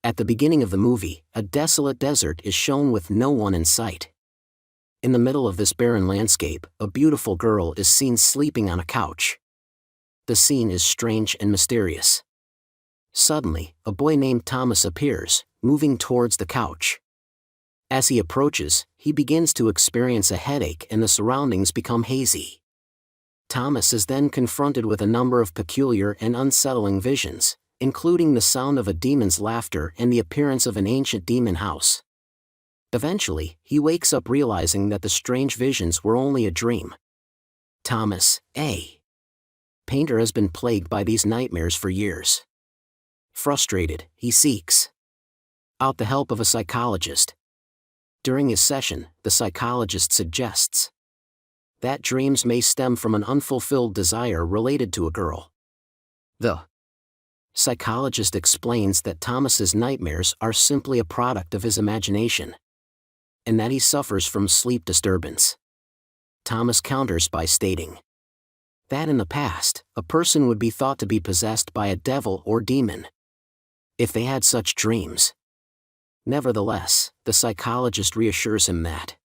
At the beginning of the movie, a desolate desert is shown with no one in sight. In the middle of this barren landscape, a beautiful girl is seen sleeping on a couch. The scene is strange and mysterious. Suddenly, a boy named Thomas appears, moving towards the couch. As he approaches, he begins to experience a headache and the surroundings become hazy. Thomas is then confronted with a number of peculiar and unsettling visions, including the sound of a demon's laughter and the appearance of an ancient demon house. Eventually, he wakes up realizing that the strange visions were only a dream. Thomas, a painter, has been plagued by these nightmares for years. Frustrated, he seeks out the help of a psychologist. During his session, the psychologist suggests that dreams may stem from an unfulfilled desire related to a girl. The psychologist explains that Thomas's nightmares are simply a product of his imagination, and that he suffers from sleep disturbance. Thomas counters by stating that in the past, a person would be thought to be possessed by a devil or demon if they had such dreams. Nevertheless, the psychologist reassures him that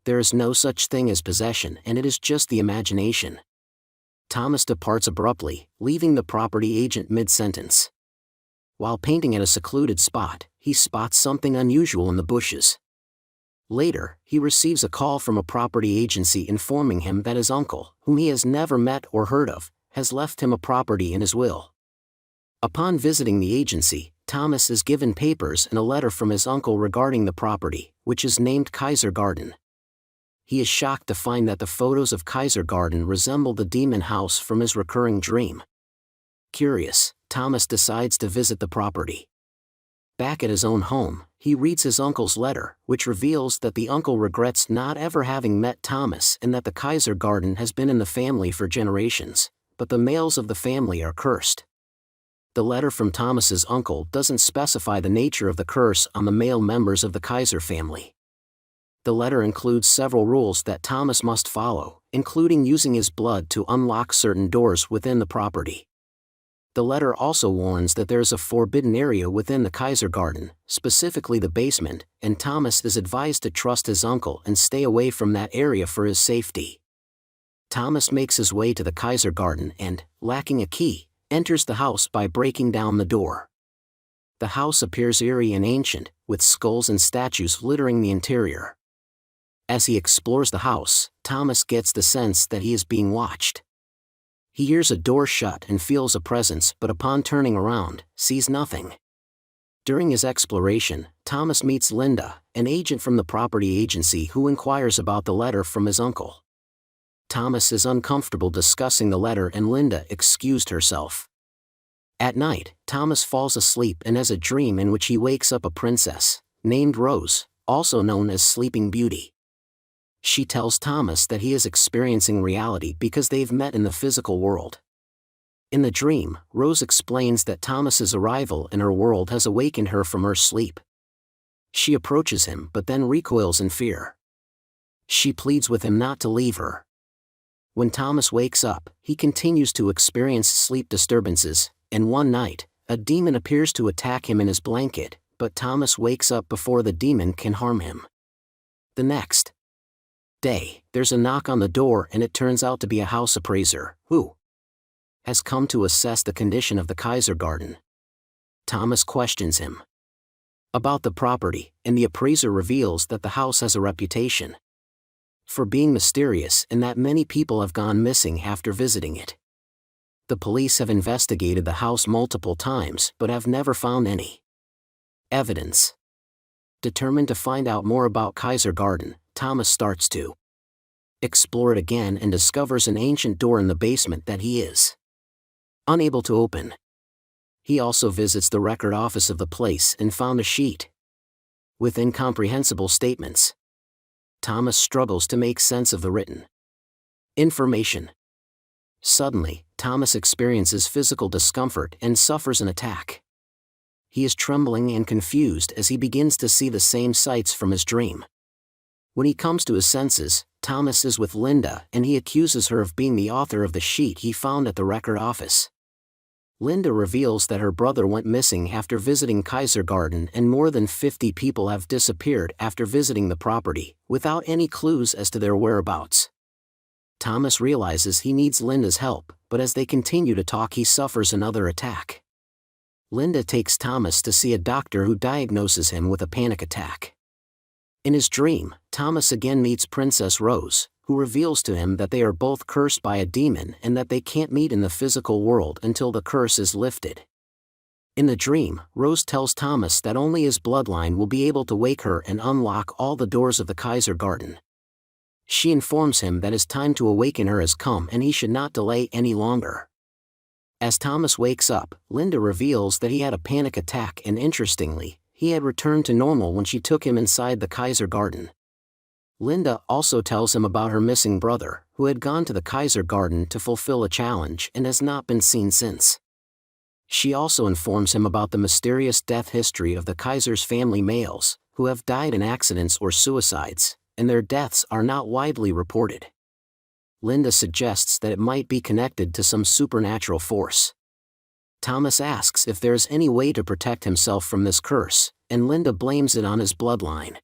there is no such thing as possession and it is just the imagination. Thomas departs abruptly, leaving the property agent mid-sentence. While painting at a secluded spot, he spots something unusual in the bushes. Later, he receives a call from a property agency informing him that his uncle, whom he has never met or heard of, has left him a property in his will. Upon visiting the agency, Thomas is given papers and a letter from his uncle regarding the property, which is named Kaiser Garden. He is shocked to find that the photos of Kaiser Garden resemble the demon house from his recurring dream. Curious, Thomas decides to visit the property. Back at his own home, he reads his uncle's letter, which reveals that the uncle regrets not ever having met Thomas and that the Kaiser Garden has been in the family for generations, but the males of the family are cursed. The letter from Thomas's uncle doesn't specify the nature of the curse on the male members of the Kaiser family. The letter includes several rules that Thomas must follow, including using his blood to unlock certain doors within the property. The letter also warns that there is a forbidden area within the Kaiser Garden, specifically the basement, and Thomas is advised to trust his uncle and stay away from that area for his safety. Thomas makes his way to the Kaiser Garden and, lacking a key, enters the house by breaking down the door. The house appears eerie and ancient, with skulls and statues littering the interior. As he explores the house, Thomas gets the sense that he is being watched. He hears a door shut and feels a presence, but upon turning around, sees nothing. During his exploration, Thomas meets Linda, an agent from the property agency who inquires about the letter from his uncle. Thomas is uncomfortable discussing the letter and Linda excused herself. At night, Thomas falls asleep and has a dream in which he wakes up a princess, named Rose, also known as Sleeping Beauty. She tells Thomas that he is experiencing reality because they've met in the physical world. In the dream, Rose explains that Thomas's arrival in her world has awakened her from her sleep. She approaches him but then recoils in fear. She pleads with him not to leave her. When Thomas wakes up, he continues to experience sleep disturbances, and one night, a demon appears to attack him in his blanket, but Thomas wakes up before the demon can harm him. The next day, there's a knock on the door and it turns out to be a house appraiser, who has come to assess the condition of the Kaiser Garden. Thomas questions him about the property, and the appraiser reveals that the house has a reputation for being mysterious and that many people have gone missing after visiting it. The police have investigated the house multiple times but have never found any evidence. Determined to find out more about Kaiser Garden, Thomas starts to explore it again and discovers an ancient door in the basement that he is unable to open. He also visits the record office of the place and found a sheet with incomprehensible statements. Thomas struggles to make sense of the written information. Suddenly, Thomas experiences physical discomfort and suffers an attack. He is trembling and confused as he begins to see the same sights from his dream. When he comes to his senses, Thomas is with Linda and he accuses her of being the author of the sheet he found at the record office. Linda reveals that her brother went missing after visiting Kaiser Garden, and more than 50 people have disappeared after visiting the property, without any clues as to their whereabouts. Thomas realizes he needs Linda's help, but as they continue to talk he suffers another attack. Linda takes Thomas to see a doctor who diagnoses him with a panic attack. In his dream, Thomas again meets Princess Rose, who reveals to him that they are both cursed by a demon and that they can't meet in the physical world until the curse is lifted. In the dream, Rose tells Thomas that only his bloodline will be able to wake her and unlock all the doors of the Kaiser Garden. She informs him that his time to awaken her has come and he should not delay any longer. As Thomas wakes up, Linda reveals that he had a panic attack, and interestingly, he had returned to normal when she took him inside the Kaiser Garden. Linda also tells him about her missing brother, who had gone to the Kaiser Garden to fulfill a challenge and has not been seen since. She also informs him about the mysterious death history of the Kaiser's family males, who have died in accidents or suicides, and their deaths are not widely reported. Linda suggests that it might be connected to some supernatural force. Thomas asks if there is any way to protect himself from this curse, and Linda blames it on his bloodline.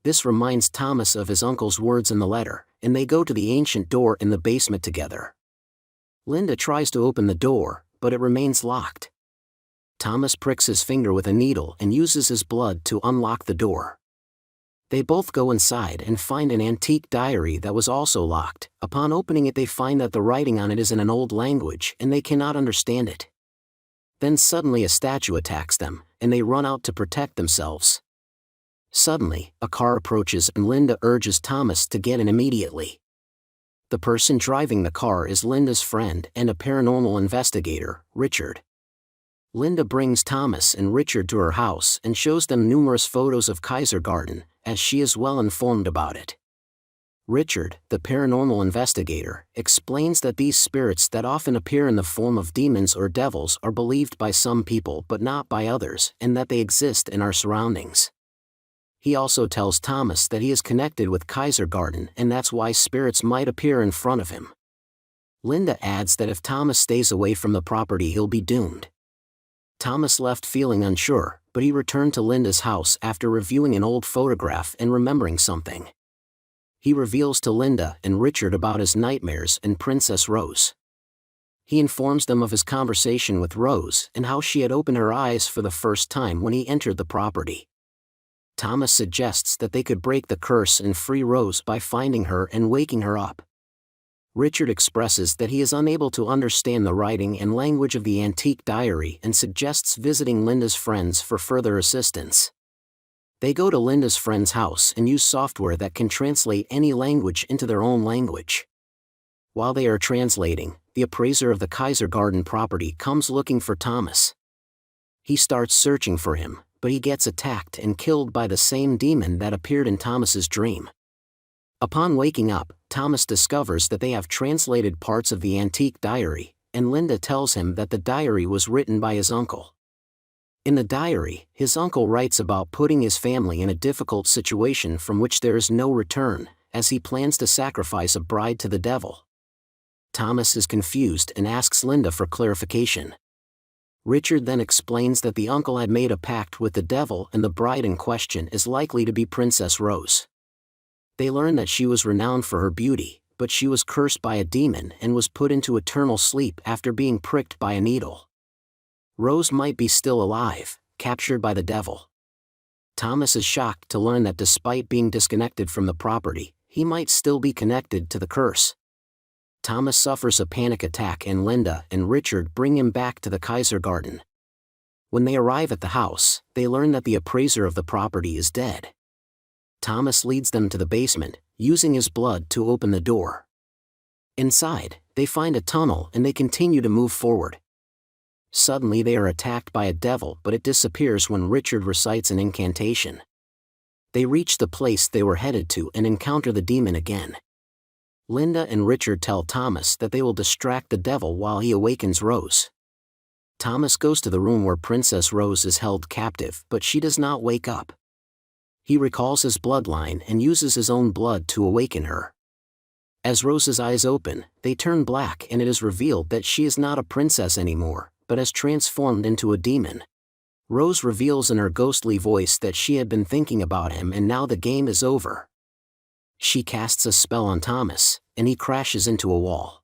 This reminds Thomas of his uncle's words in the letter, and they go to the ancient door in the basement together. Linda tries to open the door, but it remains locked. Thomas pricks his finger with a needle and uses his blood to unlock the door. They both go inside and find an antique diary that was also locked. Upon opening it they find that the writing on it is in an old language and they cannot understand it. Then suddenly a statue attacks them, and they run out to protect themselves. Suddenly, a car approaches and Linda urges Thomas to get in immediately. The person driving the car is Linda's friend and a paranormal investigator, Richard. Linda brings Thomas and Richard to her house and shows them numerous photos of Kaiser Garden, as she is well informed about it. Richard, the paranormal investigator, explains that these spirits that often appear in the form of demons or devils are believed by some people but not by others, and that they exist in our surroundings. He also tells Thomas that he is connected with Kaiser Garden and that's why spirits might appear in front of him. Linda adds that if Thomas stays away from the property he'll be doomed. Thomas left feeling unsure, but he returned to Linda's house after reviewing an old photograph and remembering something. He reveals to Linda and Richard about his nightmares and Princess Rose. He informs them of his conversation with Rose and how she had opened her eyes for the first time when he entered the property. Thomas suggests that they could break the curse and free Rose by finding her and waking her up. Richard expresses that he is unable to understand the writing and language of the antique diary and suggests visiting Linda's friends for further assistance. They go to Linda's friend's house and use software that can translate any language into their own language. While they are translating, the appraiser of the Kaiser Garden property comes looking for Thomas. He starts searching for him, but he gets attacked and killed by the same demon that appeared in Thomas's dream. Upon waking up, Thomas discovers that they have translated parts of the antique diary, and Linda tells him that the diary was written by his uncle. In the diary, his uncle writes about putting his family in a difficult situation from which there is no return, as he plans to sacrifice a bride to the devil. Thomas is confused and asks Linda for clarification. Richard then explains that the uncle had made a pact with the devil and the bride in question is likely to be Princess Rose. They learn that she was renowned for her beauty, but she was cursed by a demon and was put into eternal sleep after being pricked by a needle. Rose might be still alive, captured by the devil. Thomas is shocked to learn that despite being disconnected from the property, he might still be connected to the curse. Thomas suffers a panic attack and Linda and Richard bring him back to the Kaiser Garden. When they arrive at the house, they learn that the appraiser of the property is dead. Thomas leads them to the basement, using his blood to open the door. Inside, they find a tunnel and they continue to move forward. Suddenly they are attacked by a devil, but it disappears when Richard recites an incantation. They reach the place they were headed to and encounter the demon again. Linda and Richard tell Thomas that they will distract the devil while he awakens Rose. Thomas goes to the room where Princess Rose is held captive, but she does not wake up. He recalls his bloodline and uses his own blood to awaken her. As Rose's eyes open, they turn black and it is revealed that she is not a princess anymore, but has transformed into a demon. Rose reveals in her ghostly voice that she had been thinking about him and now the game is over. She casts a spell on Thomas, and he crashes into a wall.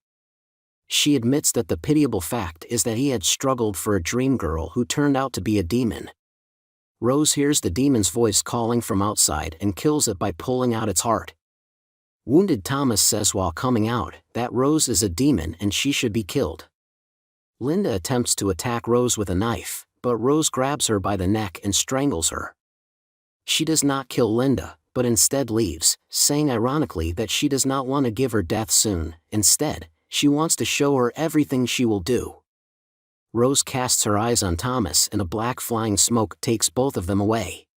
She admits that the pitiable fact is that he had struggled for a dream girl who turned out to be a demon. Rose hears the demon's voice calling from outside and kills it by pulling out its heart. Wounded Thomas says while coming out that Rose is a demon and she should be killed. Linda attempts to attack Rose with a knife, but Rose grabs her by the neck and strangles her. She does not kill Linda, but instead leaves, saying ironically that she does not want to give her death soon. Instead, she wants to show her everything she will do. Rose casts her eyes on Thomas and a black flying smoke takes both of them away.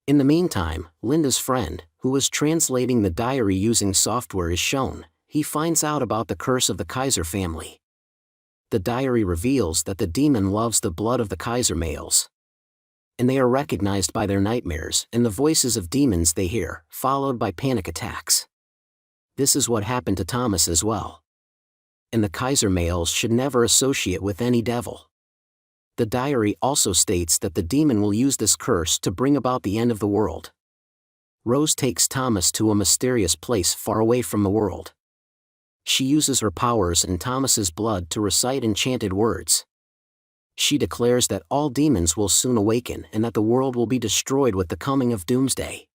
In the meantime, Linda's friend, who was translating the diary using software, is shown. He finds out about the curse of the Kaiser family. The diary reveals that the demon loves the blood of the Kaiser males. And they are recognized by their nightmares and the voices of demons they hear, followed by panic attacks. This is what happened to Thomas as well. And the Kaiser males should never associate with any devil. The diary also states that the demon will use this curse to bring about the end of the world. Rose takes Thomas to a mysterious place far away from the world. She uses her powers and Thomas's blood to recite enchanted words. She declares that all demons will soon awaken and that the world will be destroyed with the coming of Doomsday.